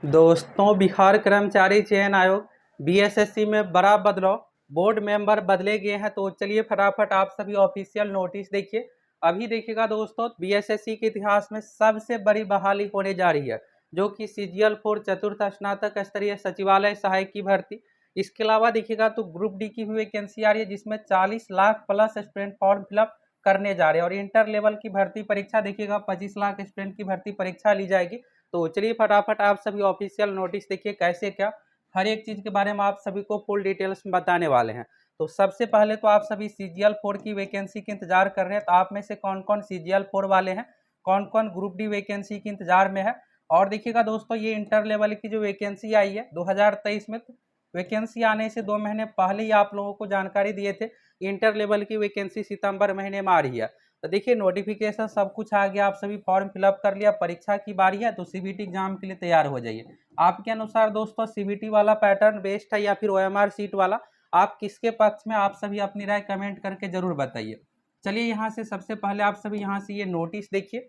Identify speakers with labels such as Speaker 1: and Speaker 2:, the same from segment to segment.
Speaker 1: दोस्तों, बिहार कर्मचारी चयन आयोग बीएसएससी में बड़ा बदलाव, बोर्ड मेंबर बदले गए हैं। तो चलिए फटाफट आप सभी ऑफिशियल नोटिस देखिए। अभी देखिएगा दोस्तों, बीएसएससी के इतिहास में सबसे बड़ी बहाली होने जा रही है, जो कि सीजीएल 4 चतुर्थ स्नातक स्तरीय सचिवालय सहायक की भर्ती। इसके अलावा देखिएगा तो ग्रुप डी की भी वैकेंसी आ रही है, जिसमें 40 lakh plus student form fill up करने जा रहे हैं। और इंटर लेवल की भर्ती परीक्षा देखिएगा 25 लाख स्टूडेंट की भर्ती परीक्षा ली जाएगी। तो चलिए फटाफट आप सभी ऑफिशियल नोटिस देखिए कैसे क्या हर एक चीज के बारे में आप सभी को फुल डिटेल्स में बताने वाले हैं। तो सबसे पहले तो आप सभी सीजीएल 4 की वैकेंसी के इंतजार कर रहे हैं, तो आप में से कौन कौन सीजीएल 4 वाले हैं, कौन कौन ग्रुप डी वैकेंसी के इंतजार में है। और देखिएगा दोस्तों, ये इंटर लेवल की जो वैकेंसी आई है 2023 में, तो वैकेंसी आने से 2 महीने पहले ही आप लोगों को जानकारी दिए थे इंटर लेवल की वैकेंसी सितंबर महीने में आ रही है। तो देखिए नोटिफिकेशन सब कुछ आ गया, आप सभी फॉर्म फिलअप कर लिया, परीक्षा की बारी है तो सीबीटी एग्जाम के लिए तैयार हो जाइए। आपके अनुसार दोस्तों सीबीटी वाला पैटर्न बेस्ट है या फिर ओएमआर सीट वाला, आप किसके पक्ष में, आप सभी अपनी राय कमेंट करके जरूर बताइए। चलिए यहाँ से सबसे पहले आप सभी यहाँ से ये नोटिस देखिए।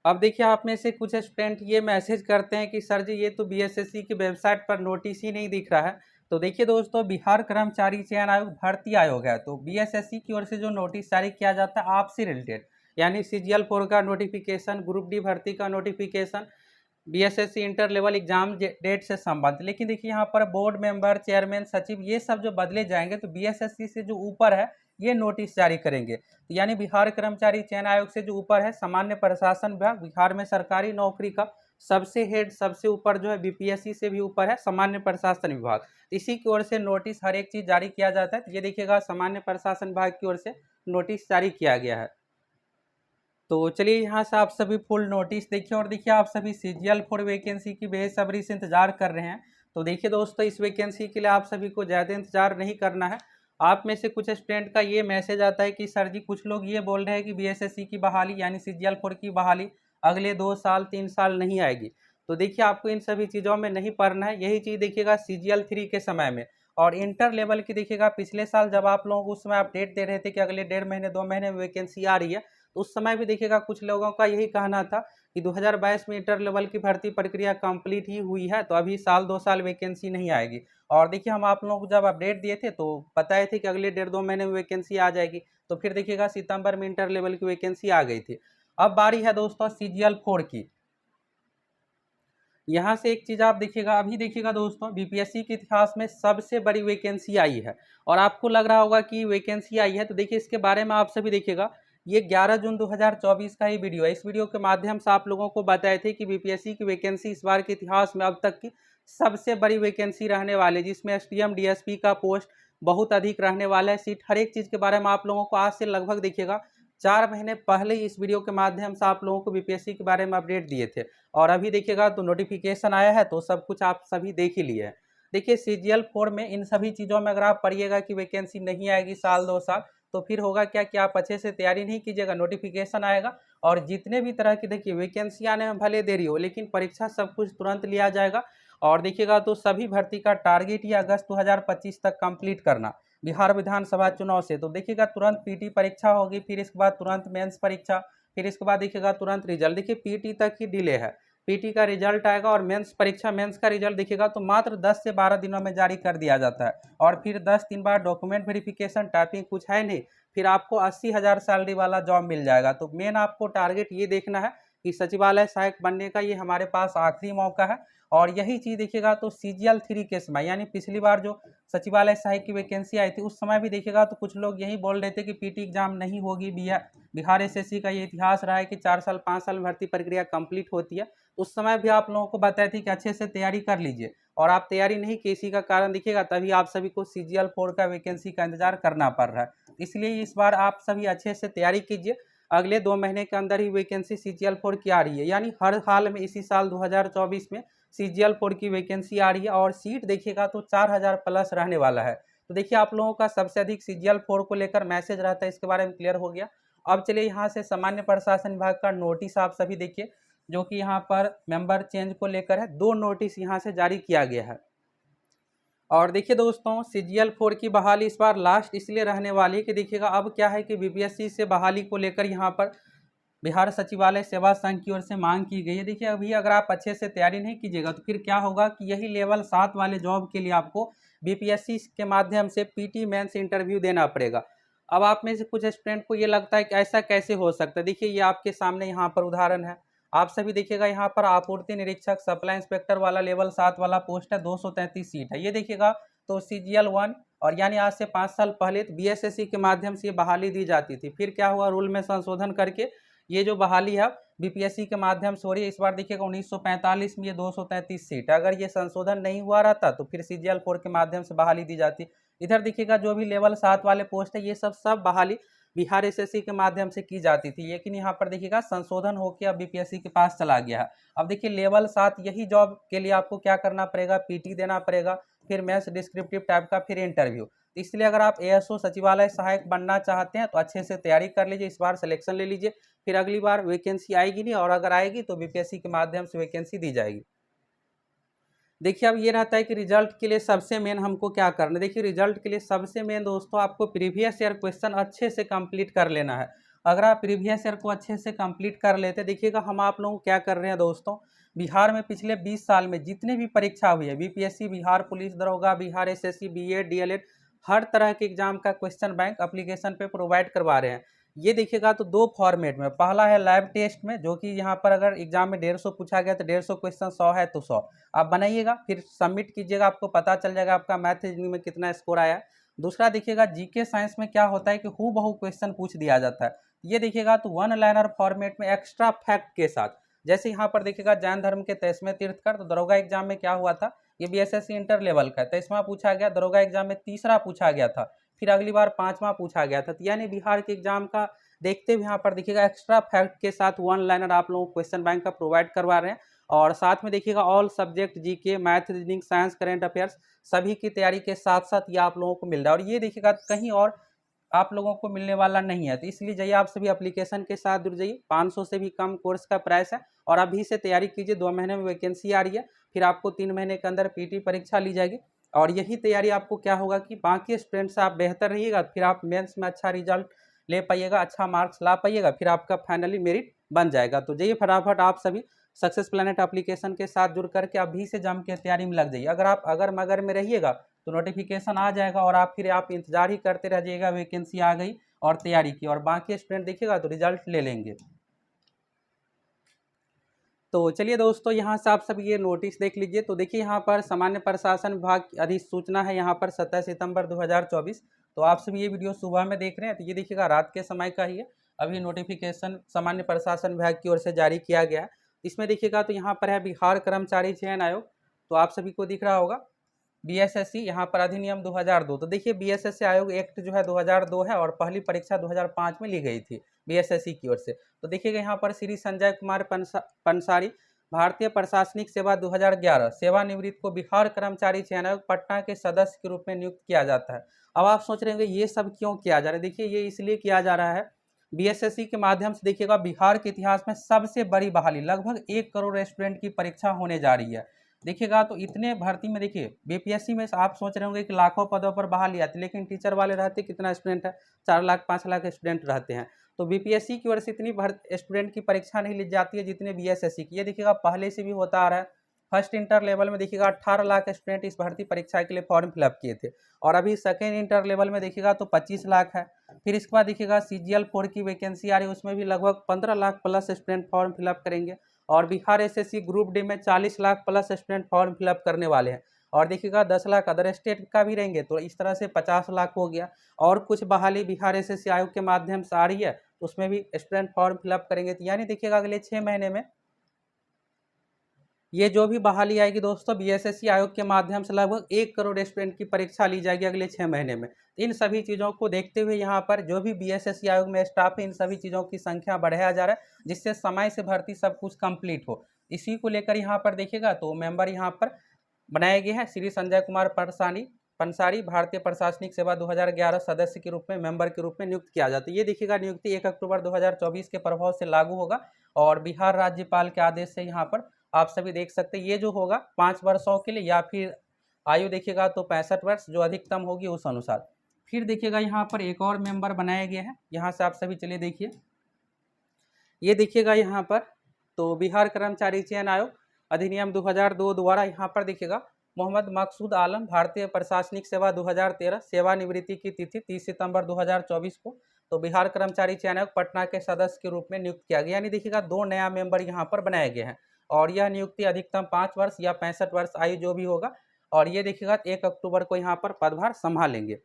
Speaker 1: अब देखिए आप में से कुछ स्टूडेंट ये मैसेज करते हैं कि सर जी ये तो बीएसएससी की वेबसाइट पर नोटिस ही नहीं दिख रहा है। तो देखिए दोस्तों, बिहार कर्मचारी चयन आयोग भर्ती आयोग है, तो बीएसएससी की ओर से जो नोटिस जारी किया जाता है आपसे रिलेटेड, यानी सीजीएल 4 का नोटिफिकेशन, ग्रुप डी भर्ती का notification, BSSC inter level exam date से संबंधित। लेकिन देखिए यहाँ पर बोर्ड मेंबर, चेयरमैन, सचिव ये सब जो बदले जाएंगे तो बीएसएससी से जो ऊपर है ये नोटिस जारी करेंगे। तो यानी बिहार कर्मचारी चयन आयोग से जो ऊपर है सामान्य प्रशासन विभाग, बिहार में सरकारी नौकरी का सबसे हेड, सबसे ऊपर जो है बीपीएससी से भी ऊपर है सामान्य प्रशासन विभाग। इसी की ओर से नोटिस हर एक चीज जारी किया जाता है। ये देखिएगा सामान्य प्रशासन विभाग की ओर से नोटिस जारी किया गया है। तो चलिए यहाँ से आप सभी फुल नोटिस देखिए। और देखिए आप सभी सीजीएल 4 वैकेंसी की बेसब्री से इंतजार कर रहे हैं। तो देखिए दोस्तों, इस वैकेंसी के लिए आप सभी को ज़्यादा इंतजार नहीं करना है। आप में से कुछ स्टूडेंट का ये मैसेज आता है कि सर जी कुछ लोग ये बोल रहे हैं कि बीएसएससी की बहाली यानी सीजीएल 4 की बहाली अगले 2 साल 3 साल नहीं आएगी। तो देखिए आपको इन सभी चीज़ों में नहीं पढ़ना है। यही चीज़ देखिएगा सीजीएल 3 के समय में। और इंटर लेवल की देखिएगा पिछले साल जब आप लोगों को उस समय अपडेट दे रहे थे कि अगले 1.5 महीने 2 महीने में वैकेंसी आ रही है, तो उस समय भी देखिएगा कुछ लोगों का यही कहना था कि 2022 में इंटर लेवल की भर्ती प्रक्रिया कंप्लीट ही हुई है, तो अभी साल 2 साल वैकेंसी नहीं आएगी। और देखिए हम आप लोगों को जब अपडेट दिए थे तो बताए थे कि अगले 1.5 2 महीने में वैकेंसी आ जाएगी। तो फिर देखिएगा सितंबर में इंटर लेवल की वैकेंसी आ गई थी। अब बारी है दोस्तों सीजीएल 4 की। यहाँ से एक चीज आप देखिएगा, अभी देखिएगा दोस्तों, बीपीएससी के इतिहास में सबसे बड़ी वैकेंसी आई है। और आपको लग रहा होगा कि वैकेंसी आई है, तो देखिए इसके बारे में आप सभी देखिएगा। ये 11 जून 2024 का ही वीडियो है। इस वीडियो के माध्यम से आप लोगों को बताए थे कि बीपीएससी की वैकेंसी इस बार के इतिहास में अब तक की सबसे बड़ी वैकेंसी रहने वाली, जिसमें एसडीएम डीएसपी का पोस्ट बहुत अधिक रहने वाला है। सीट हर एक चीज के बारे में आप लोगों को आज से लगभग देखिएगा 4 महीने पहले ही इस वीडियो के माध्यम से आप लोगों को बीपीएससी के बारे में अपडेट दिए थे। और अभी देखिएगा तो नोटिफिकेशन आया है, तो सब कुछ आप सभी देख ही लिए हैं। देखिए सीजीएल 4 में इन सभी चीज़ों में अगर आप पढ़िएगा कि वैकेंसी नहीं आएगी साल 2 साल, तो फिर होगा क्या कि आप अच्छे से तैयारी नहीं कीजिएगा, नोटिफिकेशन आएगा और जितने भी तरह की देखिए वैकेंसी आने में भले देरी हो, लेकिन परीक्षा सब कुछ तुरंत लिया जाएगा। और देखिएगा तो सभी भर्ती का टारगेट ही अगस्त 2025 तक कंप्लीट करना बिहार विधानसभा चुनाव से। तो देखिएगा तुरंत पीटी परीक्षा होगी, फिर इसके बाद तुरंत मेंस परीक्षा, फिर इसके बाद देखिएगा तुरंत रिजल्ट। देखिए पीटी तक ही डिले है, पीटी का रिजल्ट आएगा और मेंस परीक्षा, मेंस का रिजल्ट देखिएगा तो मात्र 10 से 12 दिनों में जारी कर दिया जाता है। और फिर 10 दिन बाद डॉक्यूमेंट वेरिफिकेशन, टाइपिंग कुछ है नहीं, फिर आपको 80,000 सैलरी वाला जॉब मिल जाएगा। तो मेन आपको टारगेट ये देखना है कि सचिवालय सहायक बनने का ये हमारे पास आखिरी मौका है। और यही चीज़ देखिएगा तो सीजीएल 3 के समय, यानी पिछली बार जो सचिवालय सहायक की वैकेंसी आई थी उस समय भी देखिएगा तो कुछ लोग यही बोल रहे थे कि पीटी एग्जाम नहीं होगी। बिहार एसएससी का ये इतिहास रहा है कि 4 साल 5 साल में भर्ती प्रक्रिया कंप्लीट होती है। उस समय भी आप लोगों को बताए थे कि अच्छे से तैयारी कर लीजिए, और आप तैयारी नहीं की, इसी का कारण देखिएगा तभी आप सभी को सीजीएल 4 का वैकेंसी का इंतजार करना पड़ रहा है। इसलिए इस बार आप सभी अच्छे से तैयारी कीजिए। अगले 2 महीने के अंदर ही वैकेंसी सीजीएल 4 की आ रही है, यानी हर हाल में इसी साल 2024 में सीजीएल 4 की वैकेंसी आ रही है। और सीट देखिएगा तो 4000 प्लस रहने वाला है। तो देखिए आप लोगों का सबसे अधिक सीजीएल 4 को लेकर मैसेज रहता है, इसके बारे में क्लियर हो गया। अब चलिए यहाँ से सामान्य प्रशासन विभाग का नोटिस आप सभी देखिए, जो कि यहाँ पर मेंबर चेंज को लेकर है। 2 नोटिस यहाँ से जारी किया गया है। और देखिए दोस्तों, सीजीएल 4 की बहाली इस बार लास्ट इसलिए रहने वाली है कि देखिएगा अब क्या है कि बीपीएससी से बहाली को लेकर यहाँ पर बिहार सचिवालय सेवा संघ की ओर से मांग की गई है। देखिए अभी अगर आप अच्छे से तैयारी नहीं कीजिएगा तो फिर क्या होगा कि यही लेवल 7 वाले जॉब के लिए आपको बीपीएससी के माध्यम से पीटी मेंस इंटरव्यू देना पड़ेगा। अब आप में से कुछ स्टूडेंट को ये लगता है कि ऐसा कैसे हो सकता है। देखिए ये आपके सामने यहाँ पर उदाहरण है। आप सभी देखिएगा यहाँ पर आपूर्ति निरीक्षक सप्लाई इंस्पेक्टर वाला लेवल 7 वाला पोस्ट है, 233 सीट है। ये देखिएगा तो CGL 1 और यानी आज से 5 साल पहले बीएसएससी के माध्यम से ये बहाली दी जाती थी। फिर क्या हुआ, रूल में संशोधन करके ये जो बहाली है बीपीएससी के माध्यम से हो रही है। इस बार देखिएगा 1945 में ये 233 सीट, अगर ये संशोधन नहीं हुआ रहता तो फिर CGL 4 के माध्यम से बहाली दी जाती। इधर देखिएगा जो भी लेवल 7 वाले पोस्ट है ये सब बहाली बिहार एसएससी के माध्यम से की जाती थी, लेकिन यहाँ पर देखिएगा संशोधन होकर अब बीपीएससी के पास चला गया है। अब देखिए लेवल 7 यही जॉब के लिए आपको क्या करना पड़ेगा, पीटी देना पड़ेगा, फिर मेंस डिस्क्रिप्टिव टाइप का, फिर इंटरव्यू। तो इसलिए अगर आप एएसओ सचिवालय सहायक बनना चाहते हैं तो अच्छे से तैयारी कर लीजिए, इस बार सिलेक्शन ले लीजिए, फिर अगली बार वैकेंसी आएगी नहीं, और अगर आएगी तो बीपीएससी के माध्यम से वैकेंसी दी जाएगी। देखिए अब ये रहता है कि रिजल्ट के लिए सबसे मेन हमको क्या करना है। देखिए रिजल्ट के लिए सबसे मेन दोस्तों आपको प्रीवियस ईयर क्वेश्चन अच्छे से कंप्लीट कर लेना है। अगर आप प्रीवियस ईयर को अच्छे से कंप्लीट कर लेते, देखिएगा हम आप लोगों को क्या कर रहे हैं दोस्तों, बिहार में पिछले 20 साल में जितने भी परीक्षा हुई है, बीपीएससी, बिहार पुलिस दरोगा, बिहार एसएससी, बीएड, डीएलएड, हर तरह के एग्जाम का क्वेश्चन बैंक एप्लीकेशन पे प्रोवाइड करवा रहे हैं। ये देखिएगा तो 2 फॉर्मेट में, पहला है लैब टेस्ट में, जो कि यहाँ पर अगर एग्जाम में 150 पूछा गया तो 150 क्वेश्चन, 100 है तो 100 आप बनाइएगा, फिर सबमिट कीजिएगा, आपको पता चल जाएगा आपका मैथ रीजनिंग में कितना स्कोर आया है। दूसरा देखिएगा जीके साइंस में क्या होता है कि हूबहू क्वेश्चन पूछ दिया जाता है। ये देखिएगा तो 1 लाइनर फॉर्मेट में एक्स्ट्रा फैक्ट के साथ। जैसे यहाँ पर देखिएगा जैन धर्म के 23वें तीर्थकर, तो दरोगा एग्जाम में क्या हुआ था, ये बीएसएससी इंटर लेवल का 23वां पूछा गया, दरोगा एग्जाम में 3रा पूछा गया था, फिर अगली बार 5वां पूछा गया था। तो यानी बिहार के एग्जाम का देखते हुए यहाँ पर देखिएगा एक्स्ट्रा फैक्ट के साथ 1 लाइनर आप लोगों को क्वेश्चन बैंक का प्रोवाइड करवा रहे हैं। और साथ में देखिएगा all subject GK, math, reasoning, science, current affairs सभी की तैयारी के साथ साथ ये आप लोगों को मिल रहा है, और ये देखिएगा कहीं और आप लोगों को मिलने वाला नहीं है। तो इसलिए जाइए आप सभी एप्लीकेशन के साथ जुड़ जाइए, 500 से भी कम कोर्स का प्राइस है, और अभी से तैयारी कीजिए। 2 महीने में वैकेंसी आ रही है, फिर आपको 3 महीने के अंदर पीटी परीक्षा ली जाएगी, और यही तैयारी आपको क्या होगा कि बाकी स्टूडेंट से आप बेहतर रहिएगा, फिर आप मेंस में अच्छा रिजल्ट ले पाइएगा, अच्छा मार्क्स ला पाइएगा, फिर आपका फाइनली मेरिट बन जाएगा। तो जाइए फटाफट आप सभी सक्सेस प्लैनेट एप्लीकेशन के साथ जुड़ करके अभी से जम के तैयारी में लग जाइए। अगर आप अगर मगर में रहिएगा तो नोटिफिकेशन आ जाएगा, और आप फिर आप इंतजार ही करते रह जाइएगा, वैकेंसी आ गई और तैयारी की, और बाकी स्टूडेंट देखिएगा तो रिजल्ट ले लेंगे। तो चलिए दोस्तों यहाँ से आप सब ये नोटिस देख लीजिए। तो देखिए यहाँ पर सामान्य प्रशासन विभाग की अधिसूचना है यहाँ पर 27 सितंबर 2024। तो आप सब ये वीडियो सुबह में देख रहे हैं, तो ये देखिएगा रात के समय का ही है। अभी नोटिफिकेशन सामान्य प्रशासन विभाग की ओर से जारी किया गया है। इसमें देखिएगा तो यहाँ पर है बिहार कर्मचारी चयन आयोग, तो आप सभी को दिख रहा होगा बीएसएससी, यहाँ पर अधिनियम 2002। तो देखिए बीएसएससी आयोग एक्ट जो है 2002 है, और पहली परीक्षा 2005 में ली गई थी बीएसएससी की ओर से। तो देखिएगा यहाँ पर श्री संजय कुमार पंसारी, भारतीय प्रशासनिक सेवा 2011 सेवानिवृत्त को बिहार कर्मचारी चयन आयोग पटना के सदस्य के रूप में नियुक्त किया जाता है। अब आप सोच रहे होंगे ये सब क्यों किया जा रहा है। देखिए ये इसलिए किया जा रहा है, बीएसएससी के माध्यम से देखिएगा बिहार के इतिहास में सबसे बड़ी बहाली, लगभग 1 करोड़ स्टूडेंट की परीक्षा होने जा रही है। देखिएगा तो इतने भर्ती में देखिए बीपीएससी में आप सोच रहे होंगे कि लाखों पदों पर बहाली आती, लेकिन टीचर वाले रहते कितना स्टूडेंट है, 4 लाख 5 लाख स्टूडेंट रहते हैं। तो बीपीएससी की ओर से इतनी स्टूडेंट की परीक्षा नहीं ली जाती है जितने बीएसएससी की। ये देखिएगा पहले से भी होता आ रहा है। फर्स्ट इंटर लेवल में देखिएगा 18 लाख स्टूडेंट इस भर्ती परीक्षा के लिए फॉर्म फिलअप किए थे, और अभी सेकेंड इंटर लेवल में देखिएगा तो 25 लाख है। फिर इसके बाद देखिएगा CGL 4 की वैकेंसी आ रही है, उसमें भी लगभग 15 lakh plus student form fill up करेंगे, और बिहार एसएससी ग्रुप डी में 40 lakh plus student form fill up करने वाले हैं, और देखिएगा 10 लाख अदर स्टेट का भी रहेंगे, तो इस तरह से 50 लाख हो गया। और कुछ बहाली बिहार एसएससी आयोग के माध्यम से आ रही है, तो उसमें भी स्टूडेंट फॉर्म फिलअप करेंगे। तो यानी देखिएगा अगले 6 महीने में ये जो भी बहाली आएगी दोस्तों बीएसएससी आयोग के माध्यम से लगभग 1 करोड़ स्टूडेंट की परीक्षा ली जाएगी अगले 6 महीने में। इन सभी चीज़ों को देखते हुए यहाँ पर जो भी बीएसएससी आयोग में स्टाफ है, इन सभी चीज़ों की संख्या बढ़ाया जा रहा है, जिससे समय से भर्ती सब कुछ कंप्लीट हो। इसी को लेकर यहाँ पर देखिएगा तो मेंबर यहाँ पर बनाए गए हैं, श्री संजय कुमार पंसारी भारतीय प्रशासनिक सेवा 2011 सदस्य के रूप में, मेंबर के रूप में नियुक्त किया जाता है। ये देखिएगा नियुक्ति 1 अक्टूबर 2024 के प्रभाव से लागू होगा, और बिहार राज्यपाल के आदेश से यहाँ पर आप सभी देख सकते हैं। ये जो होगा 5 वर्षों के लिए, या फिर आयु देखिएगा तो 65 वर्ष जो अधिकतम होगी उस अनुसार। फिर देखिएगा यहाँ पर एक और मेंबर बनाया गया है, यहाँ से आप सभी चलिए देखिए। ये देखिएगा यहाँ पर, तो बिहार कर्मचारी चयन आयोग अधिनियम 2002 द्वारा यहाँ पर देखिएगा मोहम्मद मकसूद आलम भारतीय प्रशासनिक सेवा 2013 सेवानिवृत्ति की तिथि 30 सितंबर 2024 को तो बिहार कर्मचारी चयन आयोग पटना के सदस्य के रूप में नियुक्त किया गया। यानी देखिएगा 2 नया मेंबर यहाँ पर बनाए गए हैं और यह नियुक्ति अधिकतम 5 वर्ष या 65 वर्ष आयु जो भी होगा, और ये देखिएगा 1 अक्टूबर को यहाँ पर पदभार संभालेंगे।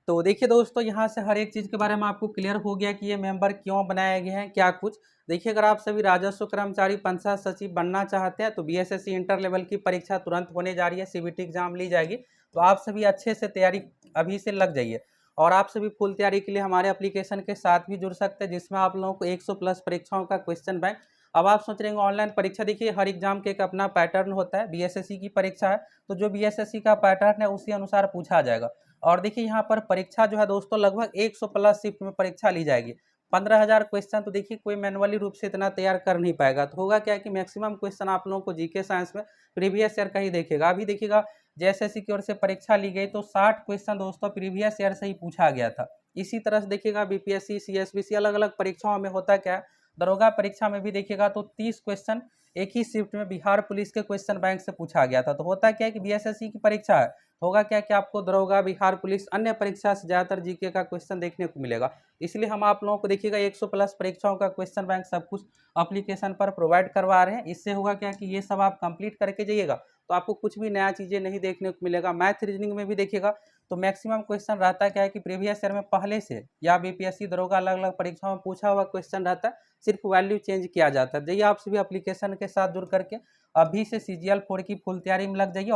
Speaker 1: तो देखिए दोस्तों, यहाँ से हर एक चीज़ के बारे में आपको क्लियर हो गया कि ये मेंबर क्यों बनाए गए हैं, क्या कुछ। देखिए, अगर आप सभी राजस्व कर्मचारी पंचायत सचिव बनना चाहते हैं तो बीएसएससी इंटर लेवल की परीक्षा तुरंत होने जा रही है, सीबीटी एग्जाम ली जाएगी। तो आप सभी अच्छे से तैयारी अभी से लग जाइए और आप सभी फुल तैयारी के लिए हमारे एप्लीकेशन के साथ भी जुड़ सकते हैं, जिसमें आप लोगों को 100 प्लस परीक्षाओं का क्वेश्चन बैंक। अब आप सोच रहे हैं ऑनलाइन परीक्षा, देखिए हर एग्जाम के एक अपना पैटर्न होता है। बीएसएससी की परीक्षा है तो जो बीएसएससी का पैटर्न है उसी अनुसार पूछा जाएगा। और देखिए यहाँ पर परीक्षा जो है दोस्तों लगभग 100 प्लस शिफ्ट में परीक्षा ली जाएगी। 15,000 क्वेश्चन तो देखिए कोई मैनुअली रूप से इतना तैयार कर नहीं पाएगा। तो होगा क्या कि मैक्सिमम क्वेश्चन आप लोगों को जीके साइंस में प्रीवियस ईयर का ही देखेगा। अभी देखिएगा जेएसएससी की ओर से परीक्षा ली गई तो 60 क्वेश्चन दोस्तों प्रीवियस ईयर से ही पूछा गया था। इसी तरह से देखिएगा बीपीएससी, सीएसबीसी अलग अलग परीक्षाओं में होता क्या है, दरोगा परीक्षा में भी देखिएगा तो 30 क्वेश्चन एक ही शिफ्ट में बिहार पुलिस के क्वेश्चन बैंक से पूछा गया था। तो होता क्या है कि बीएसएससी की परीक्षा है, होगा क्या कि आपको दरोगा, बिहार पुलिस, अन्य परीक्षा से ज़्यादातर जीके का क्वेश्चन देखने को मिलेगा। इसलिए हम आप लोगों को देखिएगा 100 प्लस परीक्षाओं का क्वेश्चन बैंक सब कुछ एप्लीकेशन पर प्रोवाइड करवा रहे हैं। इससे होगा क्या कि ये सब आप कंप्लीट करके जाइएगा तो आपको कुछ भी नया चीज़ें नहीं देखने को मिलेगा। मैथ रीजनिंग में भी देखिएगा तो मैक्सिमम क्वेश्चन रहता क्या है कि प्रीवियस ईयर में पहले से या बीपीएससी दरोगा अलग अलग परीक्षाओं में पूछा हुआ क्वेश्चन रहता है, सिर्फ वैल्यू चेंज किया जाता है। जाइए आप सभी एप्लीकेशन के साथ जुड़ करके अभी से CGL 4 की फुल तैयारी में लग जाइए।